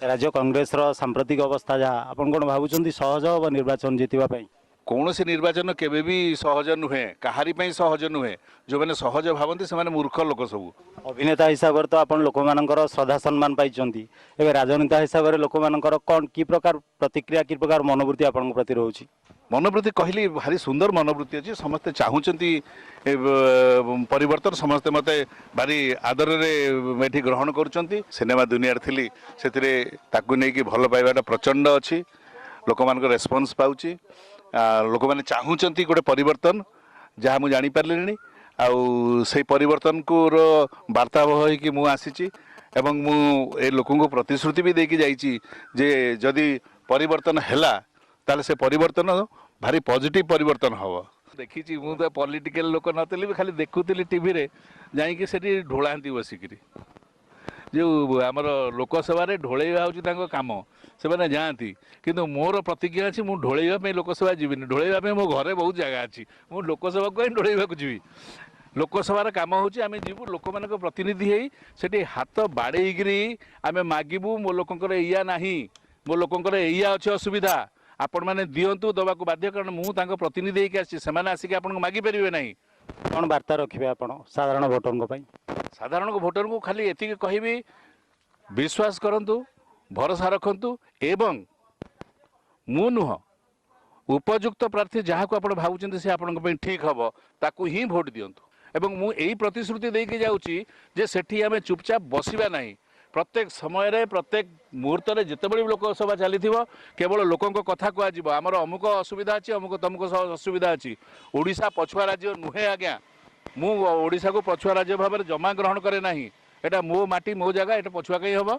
राज्य कांग्रेस सांप्रतिक अवस्था जहाँ आपन कौन भावुं सहज हम निर्वाचन जीतवाई? कौन से निर्वाचन केवे भी सहज नुहे, कहारी ପାଇଁ सहज नुहे। जो मैंने सहज भावती से मूर्ख लोक सब। अभिनेता हिसाब से तो आप लोक मानकर श्रद्धा सम्मान पाई एवं राजनेता हिसाब से लोक मानकर कौन कि प्रकार प्रतिक्रिया कि प्रकार मनोवृत्ति आपण प्रति रोचे? मनोवृत्ति कहली भारी सुंदर मनोवृत्ति अच्छी। समस्ते चाहूँगी परिवर्तन, समस्ते मत भारी आदर ये ग्रहण कर सिनेमा दुनिया थी से भल पाइबाटा प्रचंड अच्छी। लोक मान रेस्पॉन्स पाऊँगी, लोक मैंने चाहूँगी गोटे परिवर्तन जहाँ मुझे जापारे आई परिवर्तन को वार्तावह हो आसी एवं मु ए लोकों को प्रतिश्रुति भी देकी जाइए जे जदि परिवर्तन हैला ताले से परिवर्तन भारी पॉजिटिव परिवर्तन हम देखी। मु तो पॉलिटिकल लोक नी भी खाली देखुली टीवी रे जाइए से ढोलाती बसिकी जो आमर लोकसभा ढोलैवा हूँ कम से मैंने जाती किंतु मोर प्रतिज्ञा अच्छी मुझे ढोलैवाई लोकसभा जीविनी। ढोलैवाई मो घरे बहुत जगह अच्छी, मुझे लोकसभा को ही ढोलैवा जी। लोकसभार काम हूँ आम जीवु लोक मान प्रतिनिधि से हाथ बाड़ेकरी आम मागबू मो लोकर या ना मो लोकर या अच्छे असुविधा आपण मैंने दिंतु दवा को बाध्य, कारण मुझे प्रतिनिधि आसी आसिक आपको मागिपारे ना। कौन वार्ता रखिए आप साधारण भोटर को? साधारण भोटर को खाली एति कहबी विश्वास करंतु, भरोसा रखंतु एवं मु नुह उपयुक्त प्रार्थी जहाँ को आप भावुं से आपण ठीक हम ताकू ही भोट दिंतु। एवं मु यही प्रतिश्रुति देके जाऊँगी जे सेठी आमे चुपचाप बसिबा नहीं। प्रत्येक समय प्रत्येक मुहूर्त में जितेबले लोकसभा चली केवल लोकों कथा कह आमर अमुक असुविधा अच्छी, अमुक तमुक असुविधा अच्छी। ओडिशा पछुआ राज्य नुहे आज्ञा, मु ओडिशा को पछुआ राज्य भाव में जमा ग्रहण करे ना। एटा मो माटी मो जगह, एटा पछुआ कहीं हम।